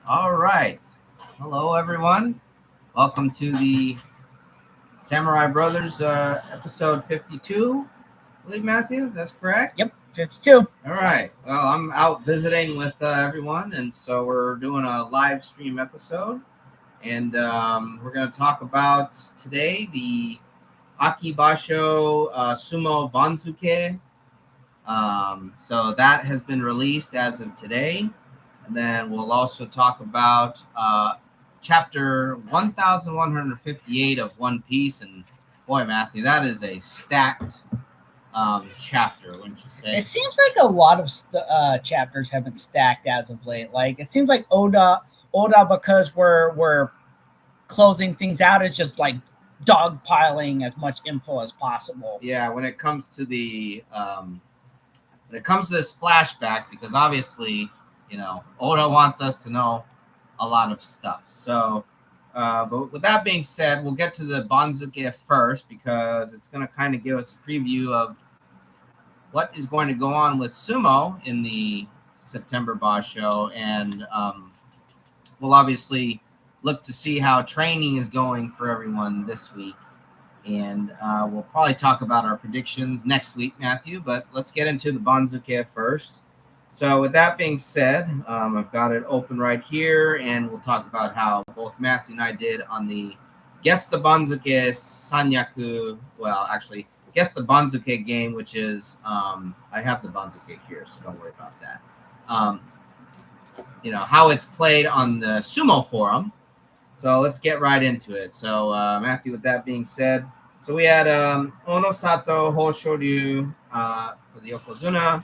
All right. Hello, everyone. Welcome to the Samurai Brothers episode 52. I believe, Matthew, that's correct? Yep, 52. All right. Well, I'm out visiting with everyone, and so we're doing a live stream episode. And we're going to talk about today the Aki Basho Sumo Banzuke. So that has been released as of today. And then we'll also talk about chapter 1158 of One Piece. And boy, Matthew, that is a stacked chapter, wouldn't you say? It seems like a lot of chapters have been stacked as of late. Like it seems like Oda, because we're closing things out, is just like dogpiling as much info as possible. Yeah, when it comes to this flashback, because obviously, Oda wants us to know a lot of stuff. So, but with that being said, we'll get to the Banzuke first because it's going to kind of give us a preview of what is going to go on with Sumo in the September Basho, and we'll obviously look to see how training is going for everyone this week. And we'll probably talk about our predictions next week, Matthew, but let's get into the Banzuke first. So with that being said, I've got it open right here, and we'll talk about how both Matthew and I did on the Guess the Banzuke Sanyaku, well, actually, Guess the Banzuke game, which is, I have the Banzuke here, so don't worry about that. How it's played on the Sumo Forum. So let's get right into it. So, Matthew, with that being said, so we had Onosato Hoshoryu for the Yokozuna,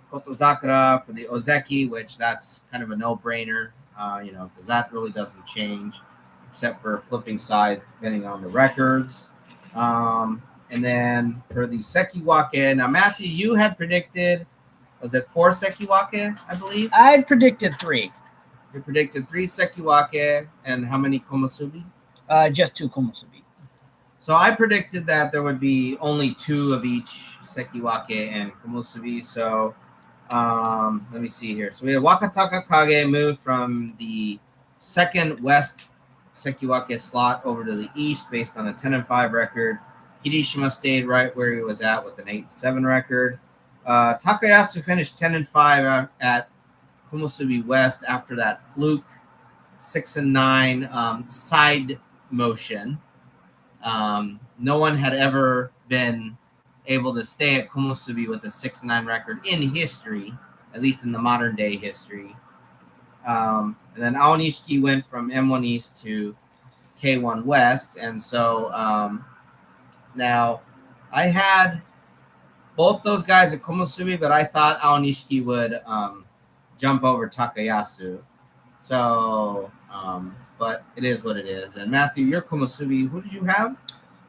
Kotozakura for the Ozeki, which that's kind of a no-brainer, because that really doesn't change, except for flipping sides depending on the records. And then for the Sekiwake, now, Matthew, you had predicted, was it 4 Sekiwake, I believe? I had predicted 3. You predicted 3 Sekiwake, and how many Komusubi? Just 2 Komusubi. So I predicted that there would be only 2 of each Sekiwake and Komusubi. So let me see here. So we had Wakataka Kage move from the second West Sekiwake slot over to the East based on a 10-5 record. Kirishima stayed right where he was at with an 8-7 record. Takayasu finished 10-5 at Komusubi West after that fluke 6-9 side motion. No one had ever been able to stay at Komusubi with a 6-9 record in history, at least in the modern day history. And then Aonishiki went from M1 East to K1 West, and so now I had both those guys at Komusubi, but I thought Aonishiki would jump over Takayasu. So, but it is what it is. And Matthew, your Komusubi, who did you have?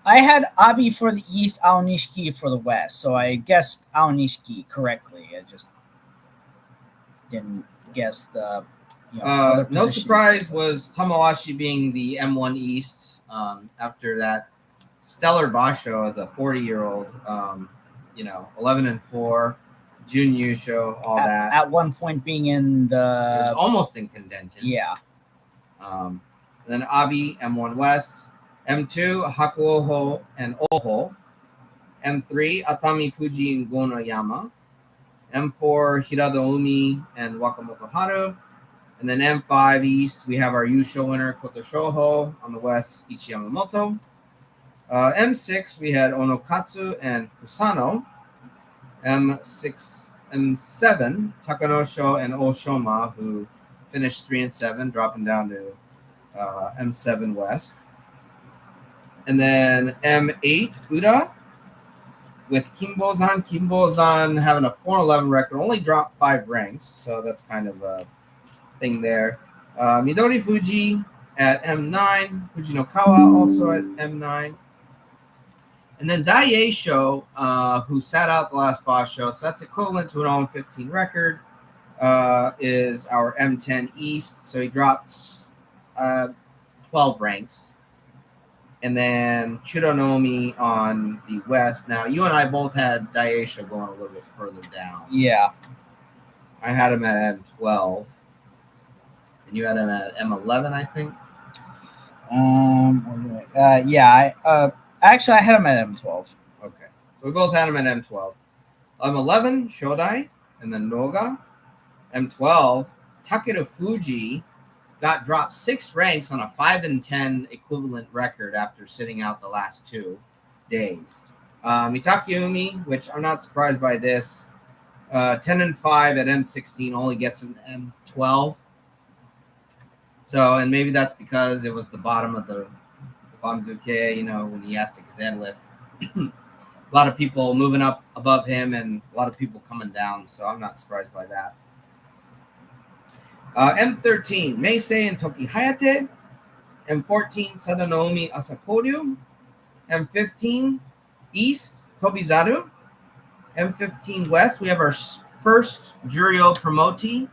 I had Abi for the East, Aonishiki for the West. So I guessed Aonishiki correctly. I just didn't guess the no surprise was Tamawashi being the M1 East after that stellar Basho as a 40-year-old, 11-4. Jun Yusho, all that. At one point being in the... almost in contention. Yeah. Then Abi, M1 West. M2, Hakuoho and Oho. M3, Atami Fuji and Gonoyama. M4, Hirado Umi and Wakamoto Haru. And then M5 East, we have our Yusho winner, Koto Shoho. On the West, Ichi Yamamoto. M6, we had Onokatsu and Kusano. M7, Takanosho and Oshoma, who finished 3-7, dropping down to M7 West. And then M8, Uda, with Kimbozan. Kimbozan having a 4-11 record, only dropped 5 ranks, so that's kind of a thing there. Midori Fuji at M9, Fujinokawa also at M9. And then Daieisho, who sat out the last Basho, so that's equivalent to an 0-15 record, is our M10 East. So he dropped 12 ranks. And then Chudonomi on the West. Now, you and I both had Daieisho going a little bit further down. Yeah. I had him at M12. And you had him at M11, I think. Yeah. Actually, I had him at M12. Okay, so we both had him at M12. M11, Shodai, and then Noga. M12, Takeru Fuji got dropped 6 ranks on a 5-10 equivalent record after sitting out the last 2 days. Mitaki Umi, which I'm not surprised by this, 10-5 at M16 only gets an M12. So, and maybe that's because it was the bottom of the Banzuke, when he has to contend with a lot of people moving up above him and a lot of people coming down. So I'm not surprised by that. M13, Meisei and Toki Hayate. M14, Sadanomi Asakoryu. M15, East, Tobizaru. M15 West, we have our first Juryo promotee,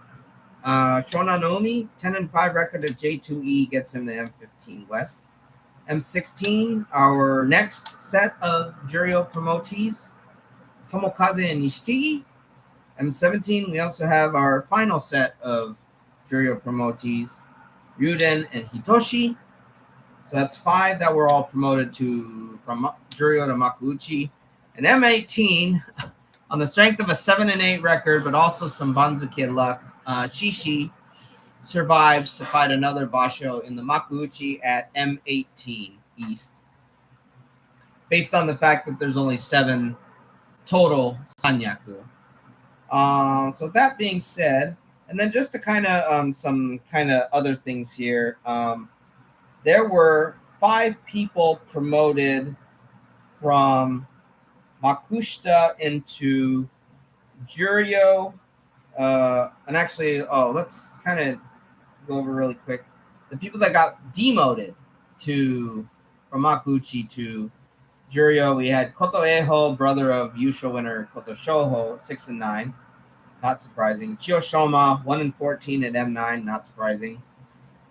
Shonanomi, 10-5 record at J2E gets him to M15 West. M16, our next set of Juryo promotees, Tomokaze and Nishikigi. M17, we also have our final set of Juryo promotees, Ryuden and Hitoshi. So that's 5 that were all promoted from Juryo to Makuuchi. And M18, on the strength of a 7-8 record, but also some Banzuke luck, Shishi survives to fight another Basho in the Makuuchi at M18 East. Based on the fact that there's only 7 total Sanyaku. So that being said, and then just to kind of some kind of other things here, there were 5 people promoted from Makushita into Juryo. And actually, let's kind of go over really quick. The people that got demoted from Makuuchi to Juryo, we had Koto Eho, brother of Yusho winner Koto Shoho, 6-9. Not surprising. Chiyoshoma, 1-14 at M9, not surprising.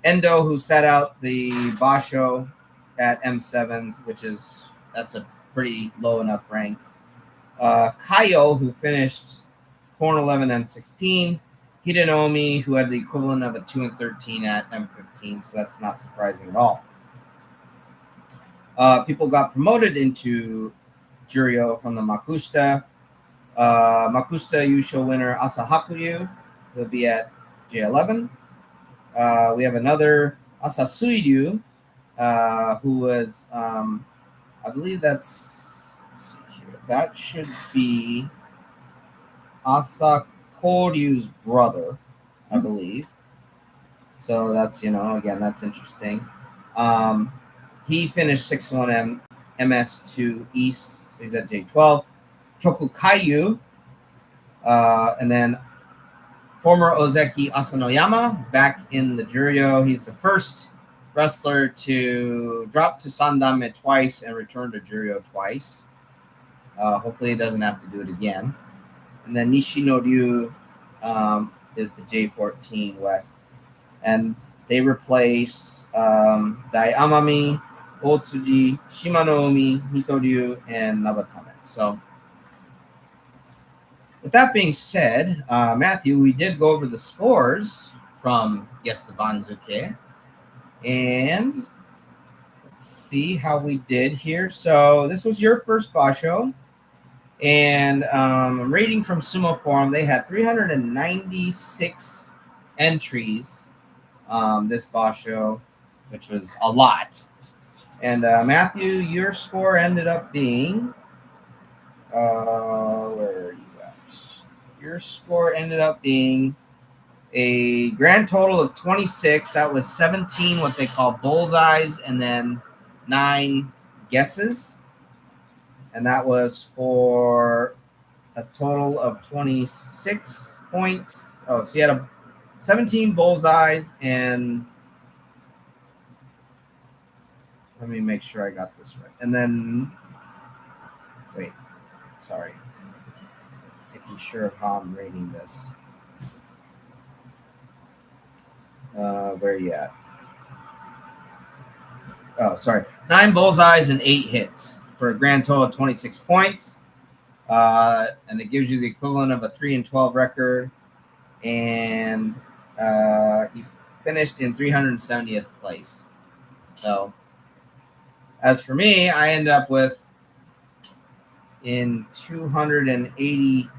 Endo, who sat out the Basho at M7, that's a pretty low enough rank. Kaio, who finished 4-11 M16. Hidenomi, who had the equivalent of a 2-13 at M15, so that's not surprising at all. People got promoted into Juryo from the Makushita. Makushita Yusho winner Asahakuryu will be at J11. We have another Asasuiryu, who was, I believe let's see here, that should be Asakoryu's brother, I believe. So that's, again, that's interesting. He finished 6-1 MS2 East, so he's at J12. Chokukayu, and then former Ozeki Asanoyama back in the Juryo. He's the first wrestler to drop to Sandame twice and return to Juryo twice. Hopefully he doesn't have to do it again. And then Nishinoryu is the J14 West. And they replaced Dai Amami, Otsuji, Shimanoumi, Mitoryu, and Nabatame. So with that being said, Matthew, we did go over the scores from Yes the Banzuke. And let's see how we did here. So this was your first Basho. And I'm reading from Sumo Forum. They had 396 entries this Basho, which was a lot. And Matthew, your score ended up being, where are you at? Your score ended up being a grand total of 26. That was 17 what they call bullseyes and then 9 guesses. And that was for a total of 26 points. Oh, so you had 17 bullseyes and let me make sure I got this right. And then, wait, sorry. Making sure of how I'm rating this. Where are you at? Oh, sorry. 9 bullseyes and 8 hits for a grand total of 26 points. And it gives you the equivalent of a 3-12 record. And you finished in 370th place. So, as for me, I end up with in 285th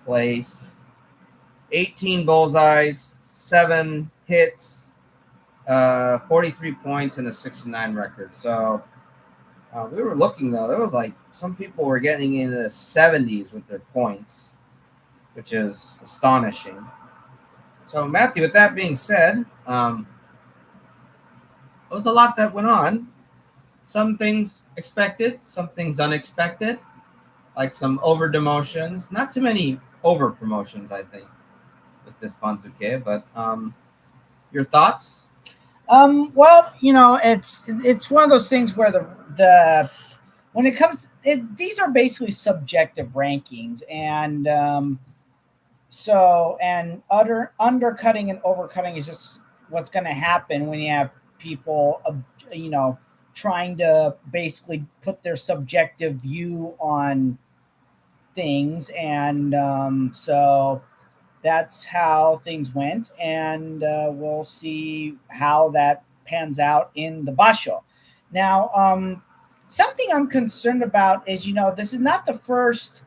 place, 18 bullseyes, 7 hits, 43 points, and a 69 record. So we were looking, though. There was like some people were getting into the 70s with their points, which is astonishing. So, Matthew, with that being said, there was a lot that went on. Some things expected, some things unexpected, like some over demotions. Not too many over promotions, I think, with this Banzuke. But your thoughts? Well, it's one of those things where the when it comes, these are basically subjective rankings, and undercutting and overcutting is just what's going to happen when you have people, trying to basically put their subjective view on things, and so that's how things went, and we'll see how that pans out in the Basho. Now, something I'm concerned about is, this is not the first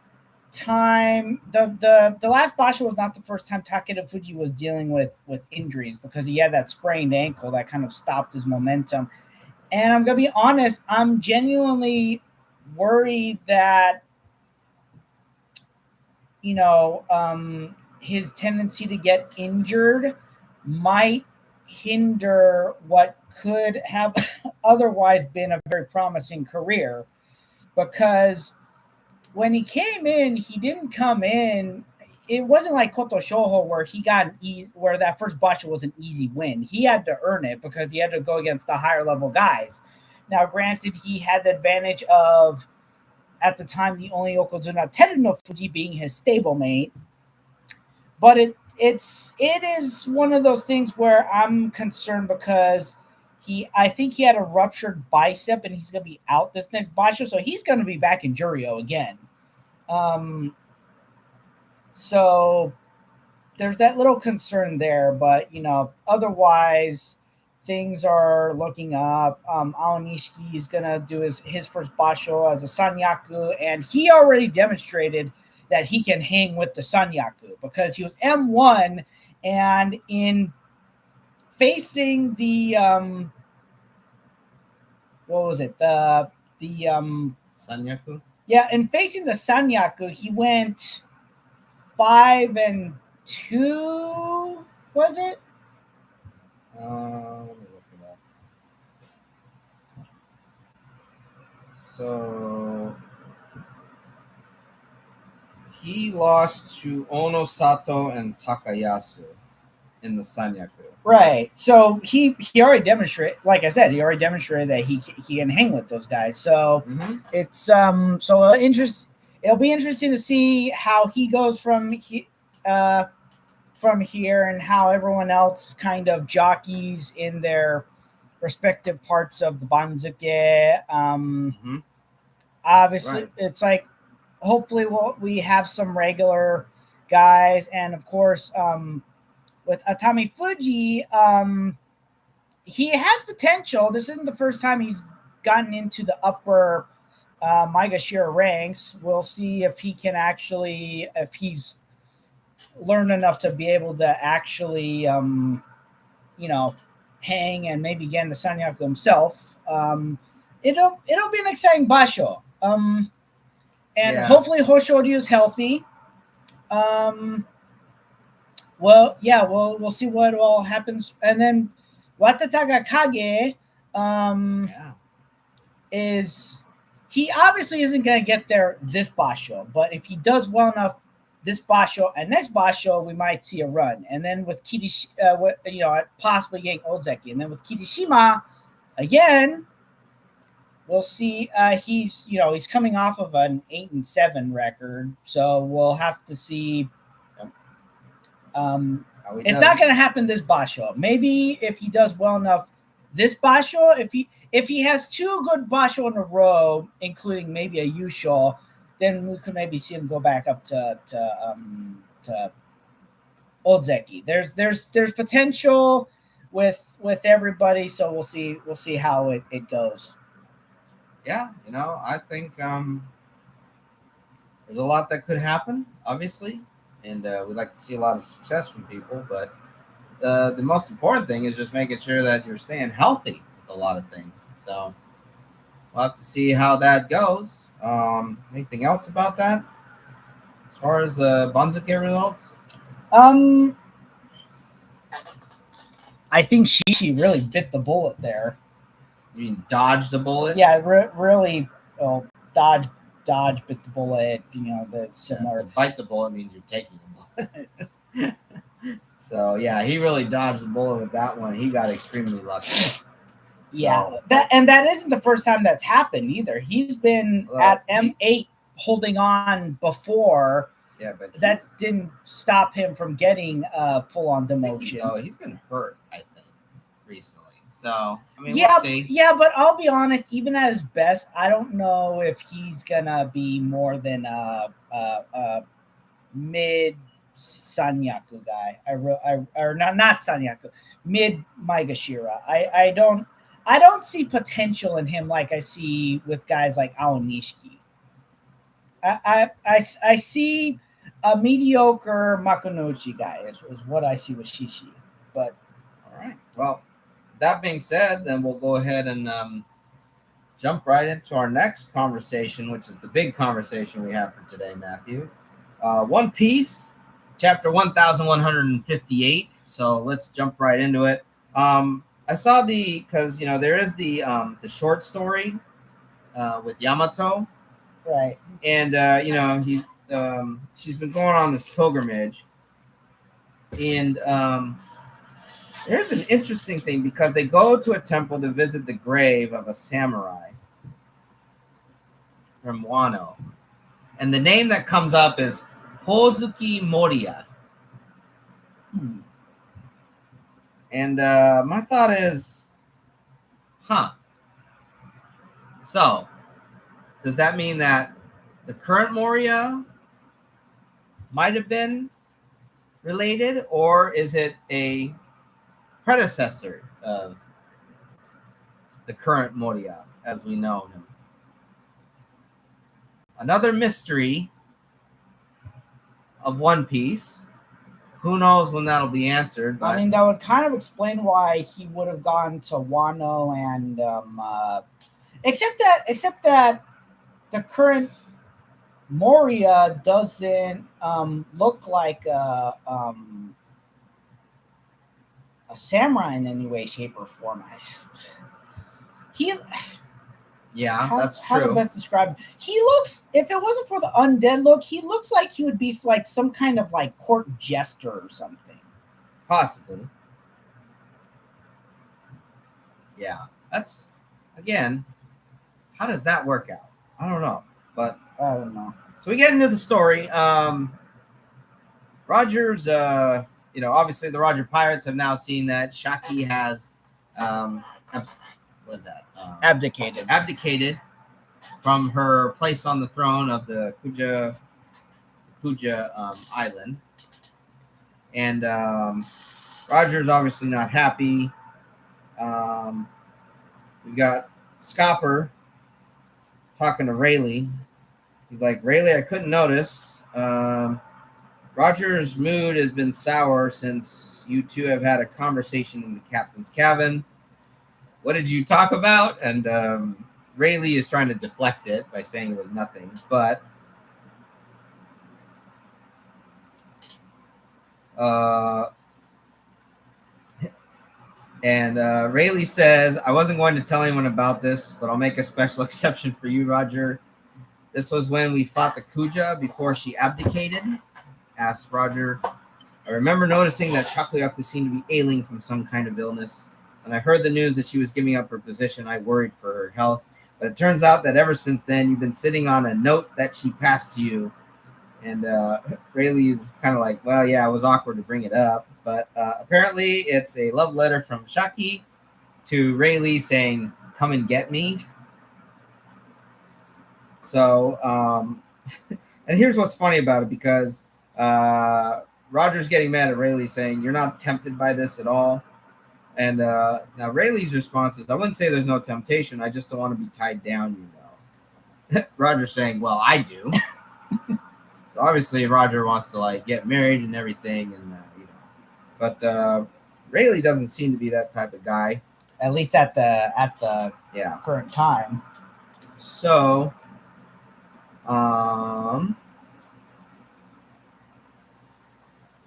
time. The last Basho was not the first time Takeda Fuji was dealing with injuries, because he had that sprained ankle that kind of stopped his momentum. And I'm gonna be honest, I'm genuinely worried that his tendency to get injured might hinder what could have otherwise been a very promising career, because when he came in, he didn't come in. It wasn't like Koto Shoho where he got where that first Basho was an easy win. He had to earn it because he had to go against the higher level guys. Now, granted, he had the advantage of, at the time, the only Yokozuna Teru no Fuji being his stablemate. But it is one of those things where I'm concerned, because I think he had a ruptured bicep and he's going to be out this next Basho, so he's going to be back in Juryo again. So there's that little concern there, but otherwise things are looking up. Aonishiki is going to do his first Basho as a Sanyaku, and he already demonstrated that he can hang with the Sanyaku, because he was M1, and in facing the what was it? The Sanyaku? Yeah, in facing the Sanyaku, he went 5-2, was it? Let me look it up. So he lost to Ono Sato and Takayasu in the Sanyaku. Right. So he already demonstrated, like I said, he already demonstrated that he can hang with those guys. So it's so it'll be interesting to see how he goes from here, and how everyone else kind of jockeys in their respective parts of the Banzuke. Obviously, right. It's like, hopefully we have some regular guys, and of course, with Atami Fuji, he has potential. This isn't the first time he's gotten into the upper Maegashira ranks. We'll see if he can actually, if he's learned enough to be able to actually, hang and maybe get in the Sanyaku himself. It'll be an exciting Basho. Hopefully Hoshoryu is healthy. Well, yeah, we'll see what all happens. And then Watataga Kage is, he obviously isn't going to get there this Basho, but if he does well enough this Basho and next Basho, we might see a run. And then with possibly getting Ozeki. And then with Kirishima, again, we'll see. He's coming off of an 8-7 record, so we'll have to see. It's not going to happen this Basho. Maybe if he does well enough this Basho, if he has 2 good Basho in a row, including maybe a Yusho, then we could maybe see him go back up to Odzeki. There's potential with everybody, so we'll see how it goes. Yeah, I think there's a lot that could happen, obviously, and we'd like to see a lot of success from people. But the most important thing is just making sure that you're staying healthy with a lot of things. So we'll have to see how that goes. Anything else about that as far as the Banzuke results? I think she really bit the bullet there. You mean dodge the bullet? Yeah, really. Dodge bit the bullet. The similar. Yeah, bite the bullet means you're taking the bullet. So yeah, he really dodged the bullet with that one. He got extremely lucky. Yeah, that isn't the first time that's happened either. He's been at M8 holding on before. Yeah, but that didn't stop him from getting full-on demotion. Oh, he's been hurt, I think, recently. So I mean, yeah, we'll see. Yeah, but I'll be honest. Even at his best, I don't know if he's gonna be more than a mid Sanyaku guy. Or not Sanyaku, mid Maegashira. I don't see potential in him like I see with guys like Aonishiki. I see a mediocre Makunochi guy is what I see with Shishi. But all right. Well, that being said, then we'll go ahead and jump right into our next conversation, which is the big conversation we have for today, Matthew. One Piece, chapter 1158. So let's jump right into it. I saw because there is the short story with Yamato, right? And she's been going on this pilgrimage, and there's an interesting thing because they go to a temple to visit the grave of a samurai from Wano, and the name that comes up is Hozuki Moriya. And my thought is, so does that mean that the current Moriya might have been related, or is it a predecessor of the current Moriya as we know him? Another mystery of One Piece. Who knows when that'll be answered? I mean, that would kind of explain why he would have gone to Wano, and except that the current Moriya doesn't look like a samurai in any way, shape, or form. That's true. How to best describe him? He looks, if it wasn't for the undead look, he looks like he would be like some kind of like court jester or something. Possibly. Yeah, that's, again, how does that work out? I don't know, but I don't know. So we get into the story. Roger's, obviously the Roger Pirates have now seen that Shaki has, abdicated from her place on the throne of the Kuja Island, and Roger's obviously not happy. We got Scopper talking to Rayleigh. He's like, Rayleigh, I couldn't notice. Roger's mood has been sour since you two have had a conversation in the captain's cabin. What did you talk about? And Rayleigh is trying to deflect it by saying it was nothing. But Rayleigh says, I wasn't going to tell anyone about this, but I'll make a special exception for you, Roger. This was when we fought the Kuja before she abdicated, asked Roger. I remember noticing that Shakuyaku seemed to be ailing from some kind of illness. When I heard the news that she was giving up her position, I worried for her health. But it turns out that ever since then, you've been sitting on a note that she passed to you. And Rayleigh is kind of like, well, yeah, it was awkward to bring it up. But apparently it's a love letter from Shaki to Rayleigh saying, come and get me. So, and here's what's funny about it, because Roger's getting mad at Rayleigh, saying, "You're not tempted by this at all." And now Rayleigh's response is, "I wouldn't say there's no temptation. I just don't want to be tied down, you know." Roger's saying, "Well, I do." So obviously Roger wants to like get married and everything, and you know, but Rayleigh doesn't seem to be that type of guy. At least at the Yeah. current time. So,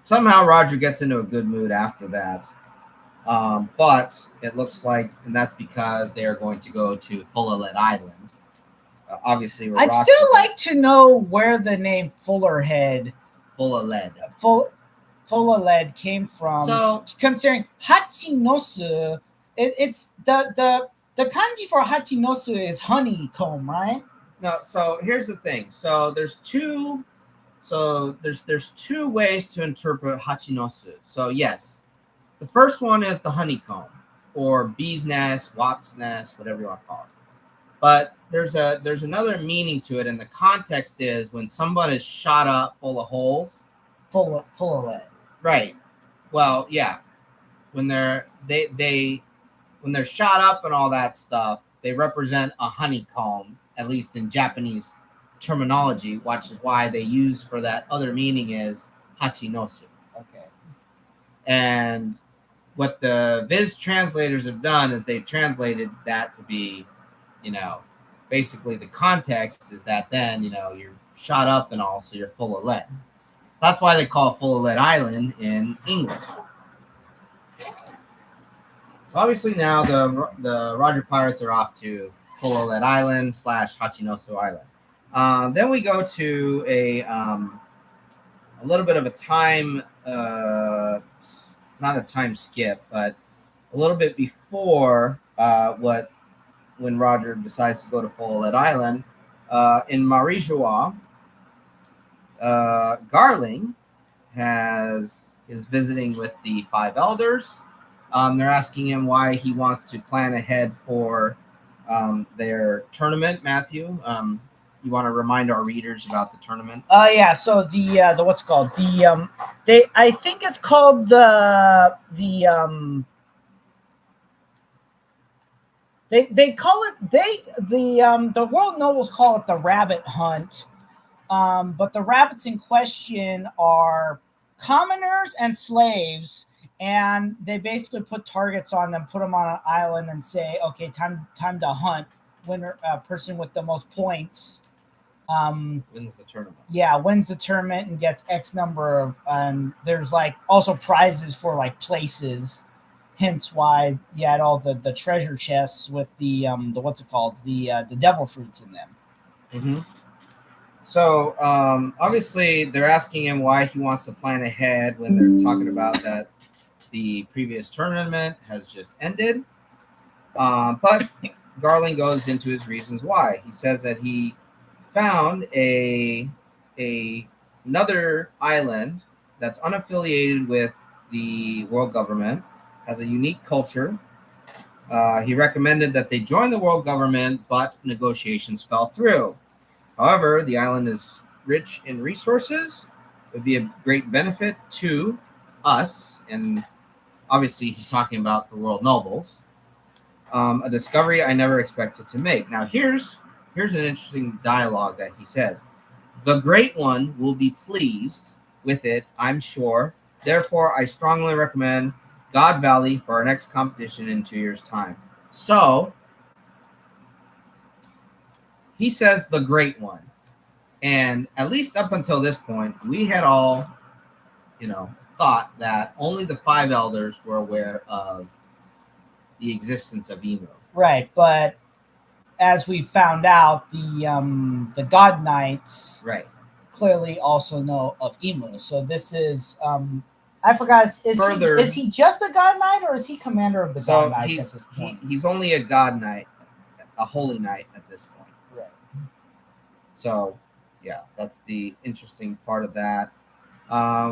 somehow Roger gets into a good mood after that. But it looks like, and that's because they are going to go to Fullerlet Island. Obviously, I'd still like to know where the name Fullerhead, Fullerlet, came from. So, considering Hachinosu, it's the kanji for Hachinosu is honeycomb, right? No. So here's the thing. So there's two. So there's two ways to interpret Hachinosu. So yes, the first one is the honeycomb, or bee's nest, wasp's nest, whatever you want to call it. But there's another meaning to it, and the context is when someone is shot up full of holes. Full of lead. Right. Well, yeah. When they're when they're shot up and all that stuff, they represent a honeycomb, at least in Japanese terminology, which is why they use for that other meaning is hachinosu. Okay. And what the Viz translators have done is they've translated that to be, you know, basically the context is that then, you know, you're shot up and all, so you're full of lead. That's why they call it Fullerlet Island in English. So obviously now the Roger Pirates are off to Fullerlet Island / Hachinosu Island. Then we go to a little bit of a time, not a time skip, but a little bit before when Roger decides to go to Fullerlet Island. In Marijois, Garling is visiting with the five elders. They're asking him why he wants to plan ahead for their tournament. Matthew, you want to remind our readers about the tournament? Yeah. So the what's it called I think it's called they call it the world nobles call it the rabbit hunt. But the rabbits in question are commoners and slaves, and they basically put targets on them, put them on an island, and say, "Okay, time to hunt. Winner, person with the most points, Wins the tournament." Yeah, wins the tournament and gets X number of. There's like also prizes for like places. Hence why you had all the treasure chests with the what's it called the devil fruits in them. Mm-hmm. So obviously they're asking him why he wants to plan ahead when they're talking about that the previous tournament has just ended. But Garling goes into his reasons why. He says that he found another island that's unaffiliated with the world government, has a unique culture. He recommended that they join the world government, but negotiations fell through. However, the island is rich in resources. It would be a great benefit to us, and obviously he's talking about the world nobles. A discovery I never expected to make. Now here's an interesting dialogue that he says. The Great One will be pleased with it, I'm sure. Therefore, I strongly recommend God Valley for our next competition in 2 years' time. So he says the Great One. And at least up until this point, we had all, thought that only the five elders were aware of the existence of Emu. Right, but as we found out, the God Knights clearly also know of Emu. So this is I forgot. Is he just a God Knight, or is he commander of the God Knights at this point? He's only a God Knight, a holy knight at this point. Right. So, yeah, that's the interesting part of that.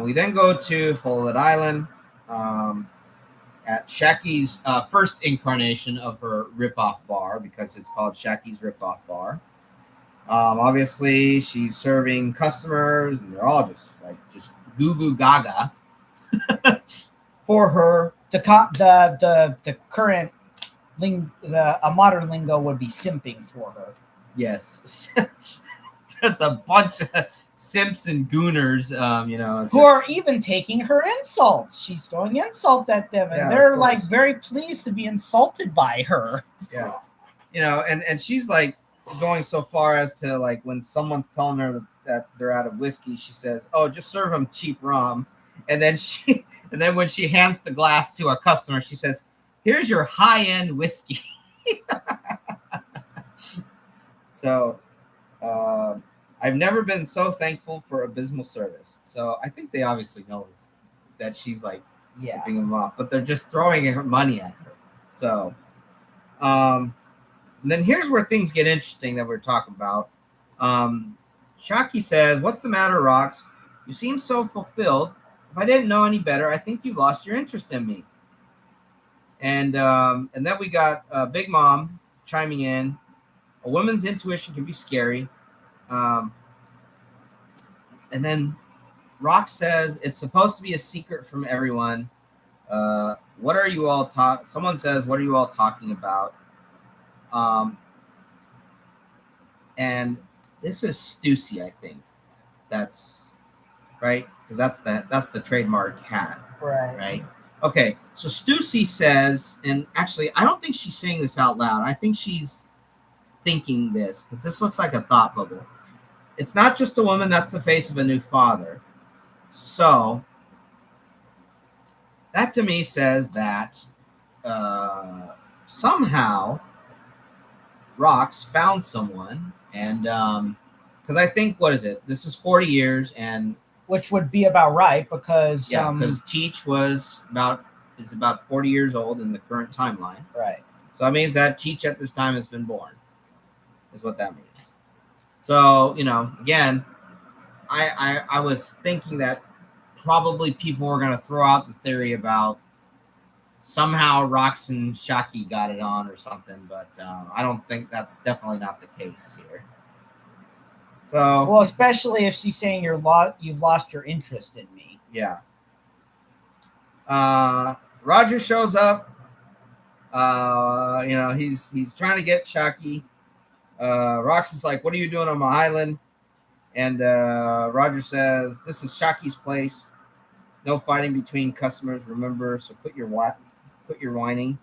We then go to Fullerlet Island at Shaki's first incarnation of her rip-off bar, because it's called Shaki's Rip-Off Bar. Obviously, she's serving customers, and they're all just goo goo gaga for her. The current a modern lingo would be simping for her. Yes. There's a bunch of simps and gooners, who are even taking her insults. She's throwing insults at them, and they're like very pleased to be insulted by her. Yeah, and she's like going so far as to like when someone's telling her that they're out of whiskey, she says, "Oh, just serve them cheap rum," and then when she hands the glass to a customer, she says, "Here's your high-end whiskey." So. I've never been so thankful for abysmal service. So I think they obviously know that she's like ripping them off, but they're just throwing her money at her. So, and then here's where things get interesting that we're talking about. Shaki says, "What's the matter, Rox? You seem so fulfilled. If I didn't know any better, I think you've lost your interest in me." And then we got Big Mom chiming in. A woman's intuition can be scary. And then Rock says it's supposed to be a secret from everyone. What are you all Someone says, "What are you all talking about?" And this is Stussy, I think. That's right, because that's the trademark hat. Right. Okay. So Stussy says, and actually, I don't think she's saying this out loud. I think she's thinking this because this looks like a thought bubble. It's not just a woman that's the face of a new father. So that to me says that somehow Rox found someone, and because I think, what is it? This is 40 years, and which would be about right because Teach is about 40 years old in the current timeline. Right. So that means that Teach at this time has been born. Is what that means. So, again, I was thinking that probably people were going to throw out the theory about somehow Rox and Shaki got it on or something, but I don't think that's definitely not the case here. So, well, especially if she's saying you've lost your interest in me. Yeah. Roger shows up. He's trying to get Shaki. Rox is like, "What are you doing on my island?" And Roger says, "This is Shaki's place. No fighting between customers, remember, so quit your whining."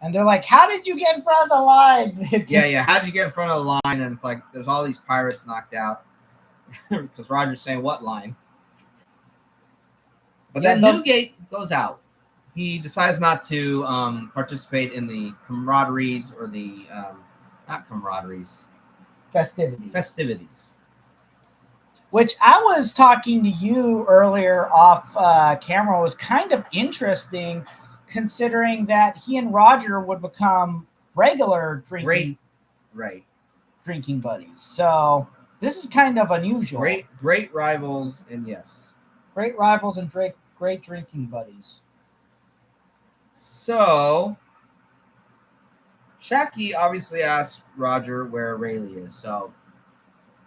And they're like, "How did you get in front of the line?" Yeah. How did you get in front of the line? And it's like, there's all these pirates knocked out. Because Roger's saying, "What line?" But then Newgate goes out. He decides not to participate in the camaraderies or the... not camaraderies. Festivities. Which I was talking to you earlier off camera was kind of interesting, considering that he and Roger would become regular drinking buddies. So this is kind of unusual. Great rivals, and yes. Great rivals and great drinking buddies. So Shaki obviously asks Roger where Rayleigh is. So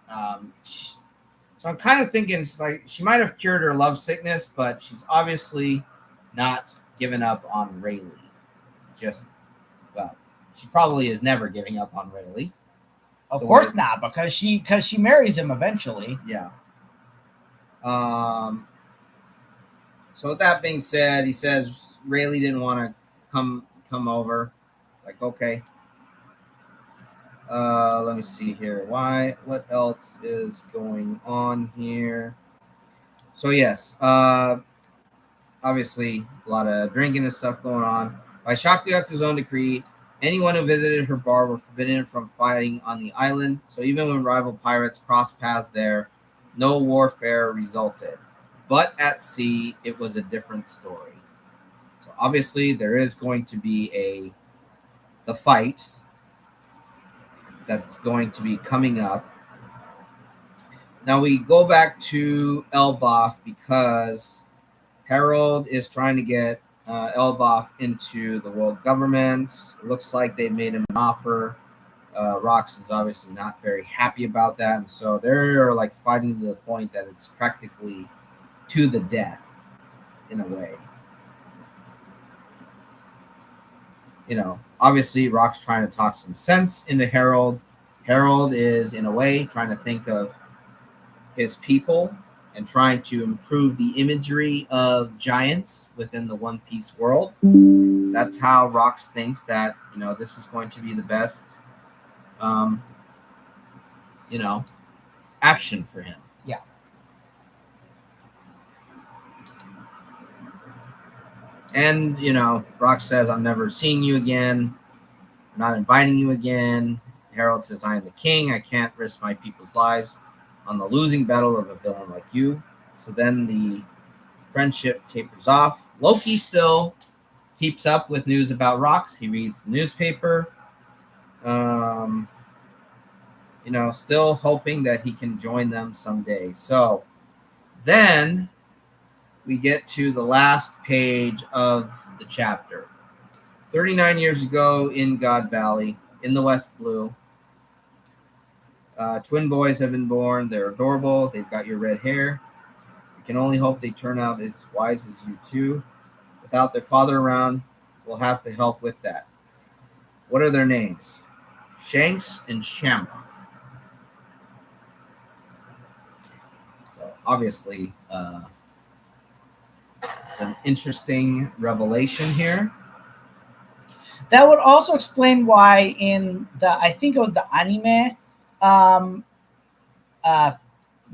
I'm kind of thinking it's like she might have cured her love sickness, but she's obviously not given up on Rayleigh. She probably is never giving up on Rayleigh. Of course not, because she marries him eventually. Yeah. So with that being said, he says Rayleigh didn't want to come over. Like, okay. Let me see here. What else is going on here? So yes, obviously a lot of drinking and stuff going on. By Shakuyaku's own decree, anyone who visited her bar were forbidden from fighting on the island. So even when rival pirates crossed paths there, no warfare resulted. But at sea, it was a different story. So obviously there is going to be the fight that's going to be coming up. Now we go back to Elbaf because Harold is trying to get Elbaf into the world government. It looks like they made him an offer. Rox is obviously not very happy about that, and so they're like fighting to the point that it's practically to the death in a way. Obviously Rock's trying to talk some sense into Harold. Harold is in a way trying to think of his people and trying to improve the imagery of giants within the One Piece world. That's how Rox thinks that this is going to be the best action for him. Yeah. And Rox says, "I'm never seeing you again. I'm not inviting you again." Harold says, "I am the king. I can't risk my people's lives on the losing battle of a villain like you." So then the friendship tapers off. Loki still keeps up with news about Rox. He reads the newspaper. Still hoping that he can join them someday. So then we get to the last page of the chapter. 39 years ago in God Valley, in the West Blue, twin boys have been born. They're adorable. They've got your red hair. We can only hope they turn out as wise as you two. Without their father around, we'll have to help with that. What are their names? Shanks and Shamrock. So obviously, it's an interesting revelation here. That would also explain why in I think it was the anime,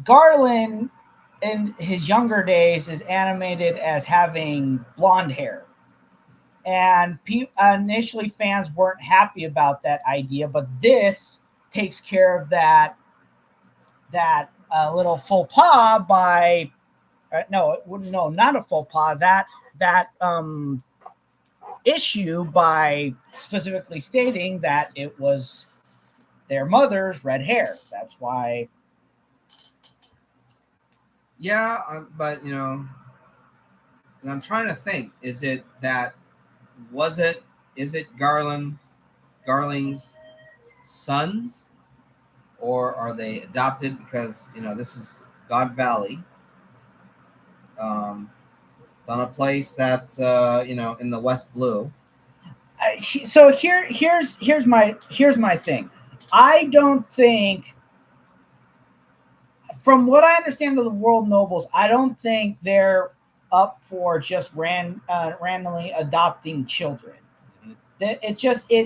Garland in his younger days is animated as having blonde hair. And initially fans weren't happy about that idea, but this takes care of that little faux pas by no, not a faux pas, that issue by specifically stating that it was their mother's red hair. That's why. Yeah, but and I'm trying to think: is it Garling's sons, or are they adopted? Because this is God Valley. It's on a place that's in the West Blue. So here's my thing. I don't think, from what I understand of the world nobles, I don't think they're up for just randomly adopting children. Mm-hmm.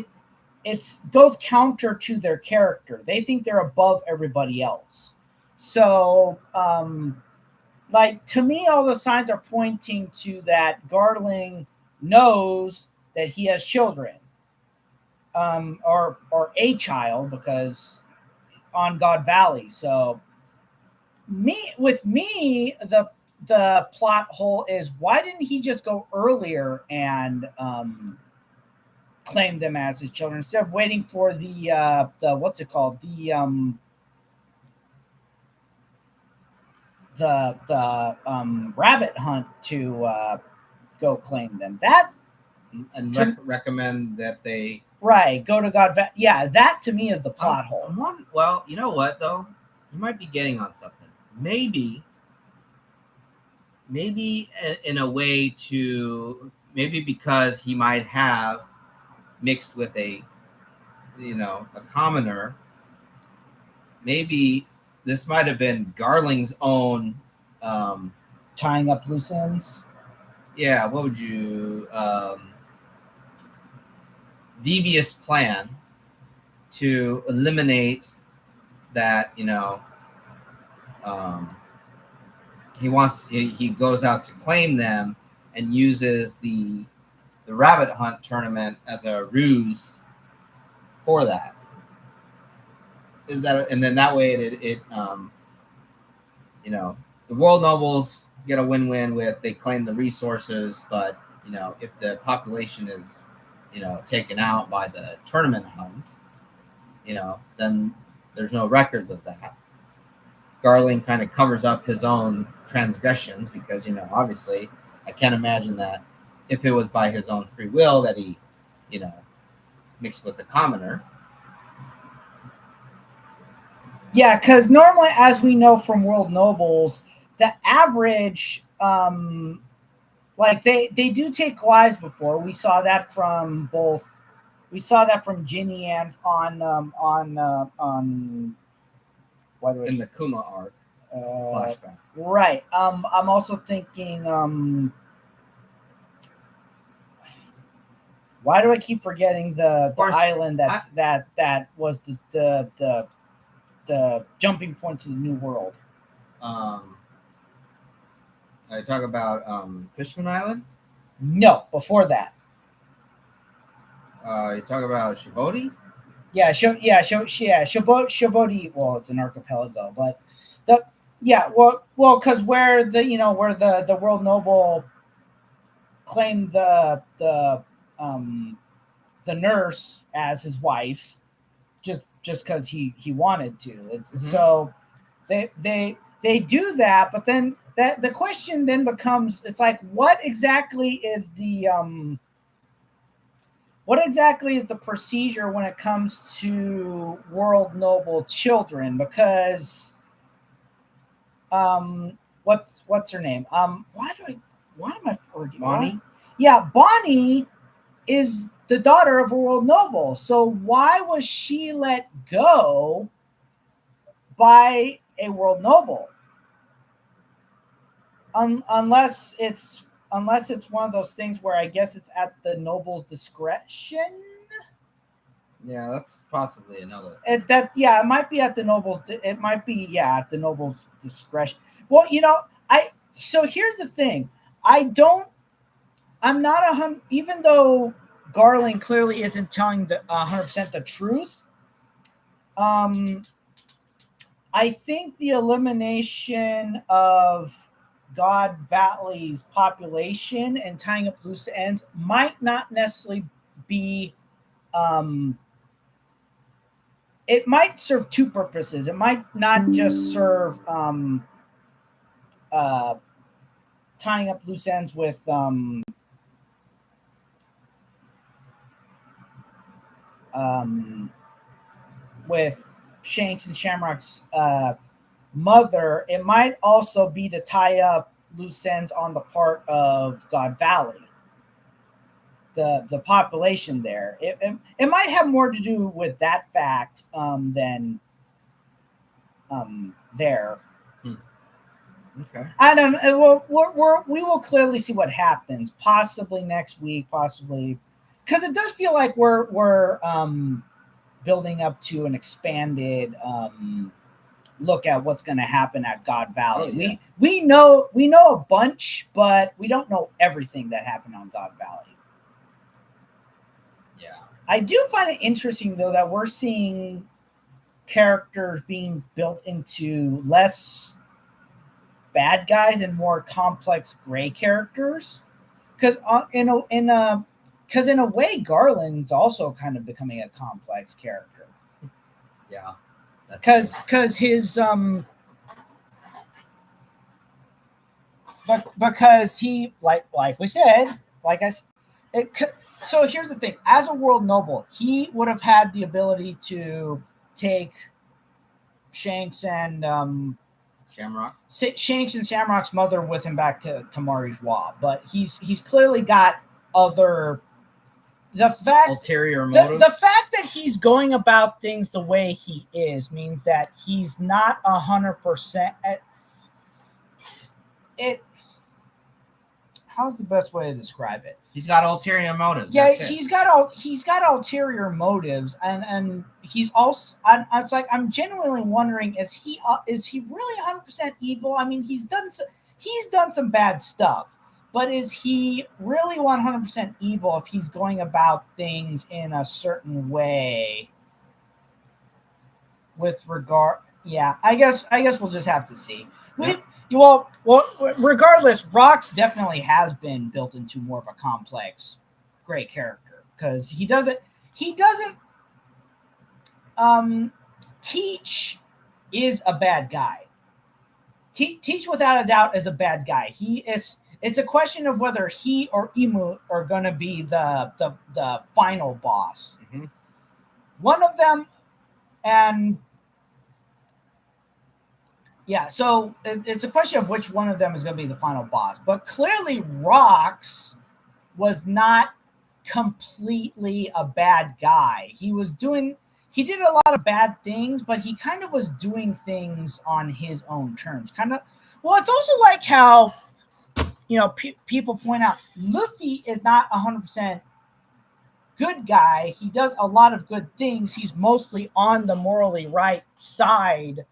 It goes counter to their character. They think they're above everybody else. So, to me, all the signs are pointing to that Garling knows that he has children, or a child, because on God Valley. So, the plot hole is, why didn't he just go earlier and claim them as his children instead of waiting for the what's it called, the rabbit hunt to go claim them? That and recommend that they go to God. Yeah, that to me is the plot hole. Well, you know what though, you might be getting on something. Maybe in a way to, maybe because he might have mixed with a commoner. Maybe this might have been Garling's own tying up loose ends. Yeah, what would you devious plan to eliminate that, he goes out to claim them and uses the rabbit hunt tournament as a ruse for that. Is that, and then that way it the world nobles get a win-win with, they claim the resources, but if the population is taken out by the tournament hunt, then there's no records of that. Garling kind of covers up his own transgressions because obviously I can't imagine that if it was by his own free will that he mixed with the commoner. Yeah, because normally, as we know from world nobles, the average, like they do take wives before. We saw that from both. We saw that from Ginny and on what was In the Kuma arc flashback. right. I'm also thinking. Why do I keep forgetting the island that was the jumping point to the new world? I talk about Fishman Island. No, before that. You talk about Shibodi. Shibodi. Well, it's an archipelago, but because where the world noble claimed the nurse as his wife, just because he wanted to. So they do that, but then the question then becomes, it's like, what exactly is the procedure when it comes to world noble children? Because what's her name? Why am I forgetting? Bonnie? Yeah, Bonnie is the daughter of a world noble. So why was she let go by a world noble? Unless it's one of those things where I guess it's at the noble's discretion. Yeah, that's possibly another. It might be at the noble's. It might be at the noble's discretion. Well, so here's the thing. I'm not 100. Even though Garland clearly isn't telling the 100% the truth. I think the elimination of God Valley's population and tying up loose ends might not necessarily be. It might serve two purposes. It might not just serve tying up loose ends with Shanks and Shamrock's mother. It might also be to tie up loose ends on the part of God Valley, the population there. It might have more to do with that fact than there. Okay. I don't know. Well, we will clearly see what happens. Possibly next week. Possibly, because it does feel like we're building up to an expanded look at what's going to happen at God Valley. Oh, yeah. We know a bunch, but we don't know everything that happened on God Valley. Yeah. I do find it interesting though that we're seeing characters being built into less bad guys and more complex gray characters, because in a way Garland's also kind of becoming a complex character. Yeah, because his because he like we said, so here's the thing: as a world noble, he would have had the ability to take Shanks and Shamrock's mother with him back to Tamari's Wa, but he's clearly got other ulterior motives. The fact that he's going about things the way he is means that he's not 100%. How's the best way to describe it? He's got ulterior motives. Yeah, he's got ulterior motives, and he's also. It's like I'm genuinely wondering: is he really 100% evil? I mean, he's done some bad stuff, but is he really 100% evil if he's going about things in a certain way? With regard, yeah, I guess we'll just have to see. Yep. Well, regardless, Rox definitely has been built into more of a complex, great character because he doesn't. Teach is a bad guy. Teach without a doubt is a bad guy. It's a question of whether he or Imu are going to be the final boss. Mm-hmm. One of them, and Yeah, so it's a question of which one of them is going to be the final boss. But clearly, Rox was not completely a bad guy. He did a lot of bad things, but he kind of was doing things on his own terms. Well, it's also like how, people point out Luffy is not 100% good guy. He does a lot of good things. He's mostly on the morally right side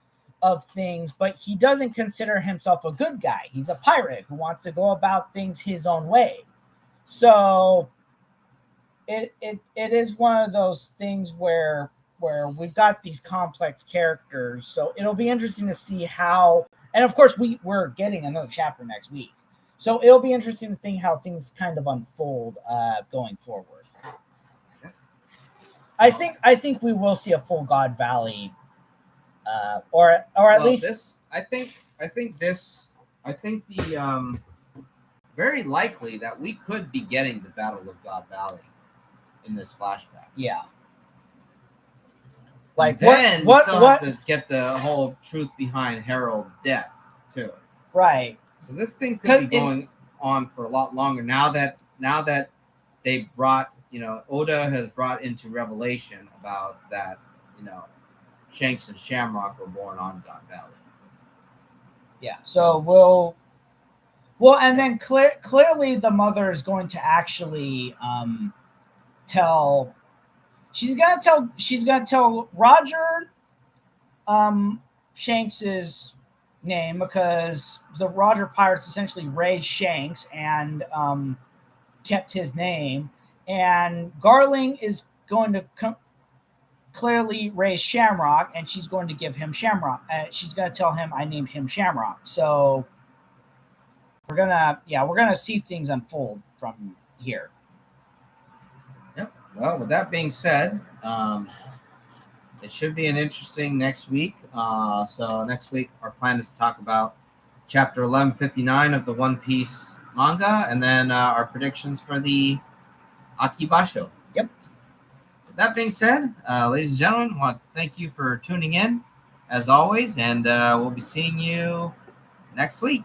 of things, but he doesn't consider himself a good guy. He's a pirate who wants to go about things his own way. So it is one of those things where we've got these complex characters. So it'll be interesting to see how, and of course we're getting another chapter next week. So it'll be interesting to think how things kind of unfold going forward. I think we will see a full God Valley, or at least this. I think the very likely that we could be getting the Battle of God Valley in this flashback. Yeah. Like then we still have to get the whole truth behind Harold's death too. Right. So this thing could be going on for a lot longer now that they brought, Oda has brought into revelation about that, Shanks and Shamrock were born on God Valley. Yeah. So and then clearly the mother is going to actually tell. She's gonna tell Roger Shanks's name, because the Roger pirates essentially raised Shanks and kept his name, and Garling is going to clearly raise Shamrock, and she's going to give him Shamrock. She's going to tell him, I named him Shamrock. So we're gonna see things unfold from here. Yep. Well, with that being said, it should be an interesting next week. So next week, our plan is to talk about chapter 1159 of the One Piece manga, and then our predictions for the Aki Basho. Yep. With that being said, ladies and gentlemen, I want to thank you for tuning in, as always, and we'll be seeing you next week.